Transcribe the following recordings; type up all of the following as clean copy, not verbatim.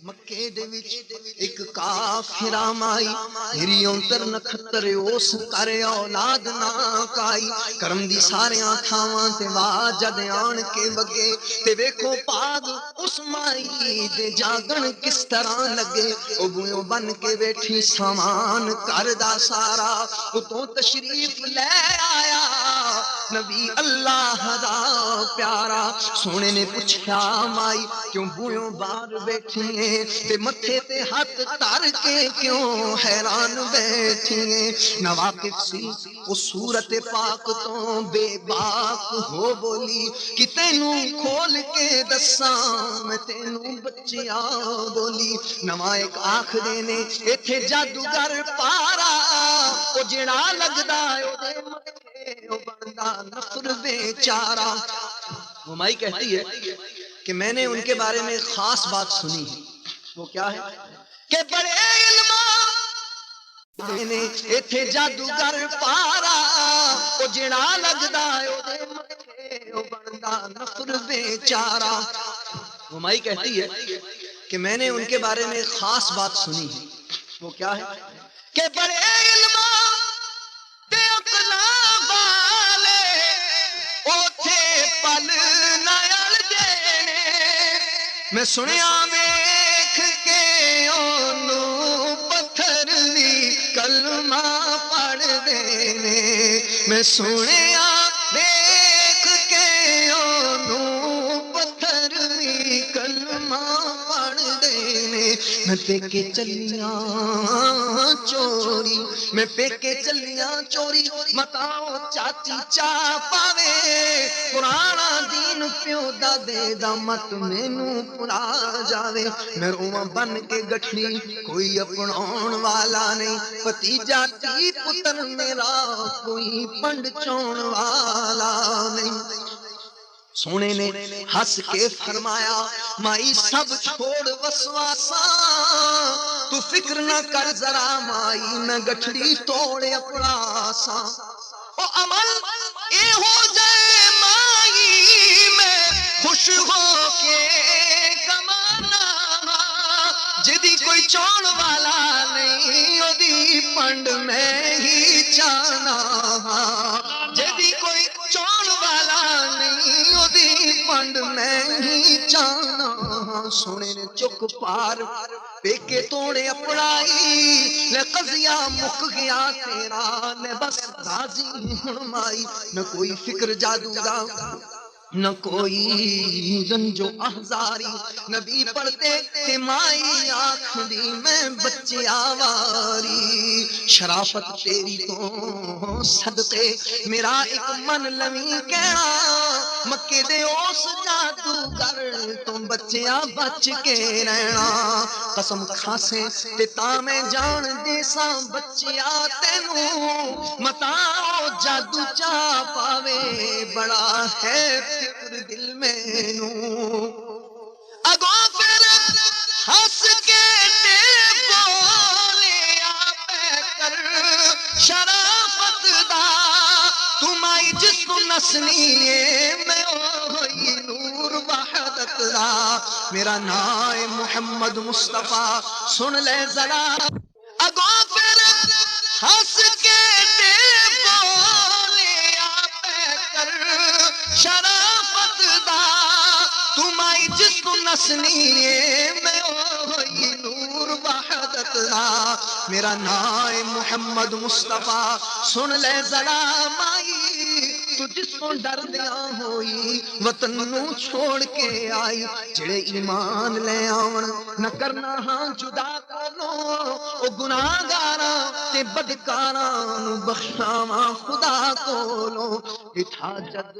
مکے دے وچ ایک کافرہ مائی میری اونتر نکھتر اس کر اولاد نہ کائی کرم دی ساریاں تھاواں تے واجد آن کے بگے تے ویکھو پاگ اس مائی دے جاگن کس طرح لگے او بوئیوں بن کے بیٹھی سامان کردہ سارا اتوں تشریف لے آیا نبی اللہ دا پیارا سونے نے پوچھا مائی کیوں بوئیوں باہر بیٹھی ہیں تے متھے تے ہاتھ تار کے کیوں حیران بیٹھی ہیں نہ واقف سی اس صورت پاک تو بے باک ہو بولی کہ تینوں کھول کے دساں میں تینوں بچیا بولی نما ایک آخرے نے ایتھے جادوگر پارا او جڑا لگدا او دے مکھے او بندہ نفر بیچارہ وہ مائی کہتی ہے کہ میں نے ان کے بارے میں خاص بات سنی ہے وہ کیا ہے کہ بڑے علم نے ایتھے جادوگر پارا او جڑا لگدا او دے مکھے او بندہ نفر بیچارہ وہ مائی کہتی ہے کہ میں نے ان کے بارے میں خاص بات سنی ہے وہ کیا ہے کہ بڑے علم تے عقل والے اوتھے پل نہ میں سنیا ویکھ کے اونوں پتھر بھی کلمہ پڑھ دینے میں سنیا ویکھ کے اونوں پتھر بھی کلمہ پڑھ دینے میں پیکے چلیاں چوری میں پیکے چلیاں چوری متاؤ چاچی چا پاوے پرانا دین پیو دا دے دا مت مینوں پڑا جاوے میں روواں بن کے گٹھڑی کوئی اپناؤن والا نہیں پتیجا تی پتر میرا کوئی پنڈ چون والا نہیں سونے نے ہس کے فرمایا مائی سب چھوڑ وسواسا تو فکر نہ کر ذرا مائی میں گٹھڑی توڑے اپنا سا او عمل اے ہو جائے مائی میں خوش ہو کے کمانا جدی کوئی چون والا نہیں او دی پنڈ میں ہی چانا جدی کوئی چون والا نہیں او دی پنڈ میں ہی چانا سونے نے چک پار پیکے توڑے اپڑائی لے قضیہ مک گیا تیرا لے بس راضی ہن مائی نہ کوئی فکر جادو دا نہ کوئی رنج و احزاری نبی پڑھتے تے مائی آنکھ دی میں بچے آواری شرافت تیری تو صدقے میرا ایک من لوی کہنا مکے دے اوس جادوگر تم بچیاں بچ کے رہنا قسم کھاسے تے تا میں جان دے ساں بچیاں تینوں متاؤ جادو چا پاوے بڑا ہے فکر دل میں نوں اگو پھر ہس کے تے بولیا پہ کر شرافت دا تم آئی جس کو نسنی میں ہوئی نور وحدت دا میرا نام محمد مصطفیٰ سن لے ذرا اگو پھر ہس کے تے بولیا پہ کر شرافت دا تم آئی جس کو نسنی میں ہوئی نور وحدت دا میرا نام محمد مصطفیٰ سن لے ذرا مائی تو جس کو ڈر دیا ہوئی وطن نو چھوڑ کے آئی جڑے ایمان لے آون نہ کرنا ہاں جدا کولو او گناہگاراں تے بدکاراں نو بخشاواں خدا کولو ڈٹھا جد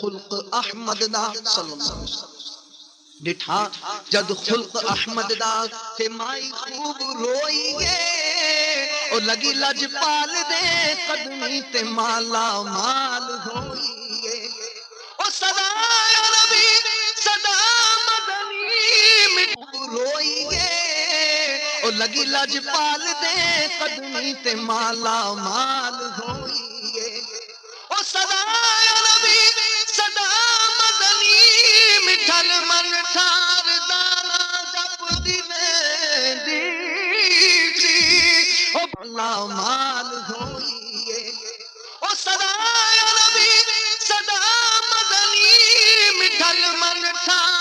خلق احمد دا صلی اللہ علیہ وسلم ڈٹھا جد خلق احمد دا تے مائی خوب روئی گے او لگی لجپال دے قدمی تے مالا مال ہوئی گے او صدا عربی صدا مدنی مٹھو روئی گے او لگی لجپال دے قدمی تے مالا مال ہوئی گے او صدا عربی صدا مدنی مٹھل من ٹھار دانا دا اللہ مال ہوئیے او صدا یا نبی صدا مدنی مٹھل من ٹھا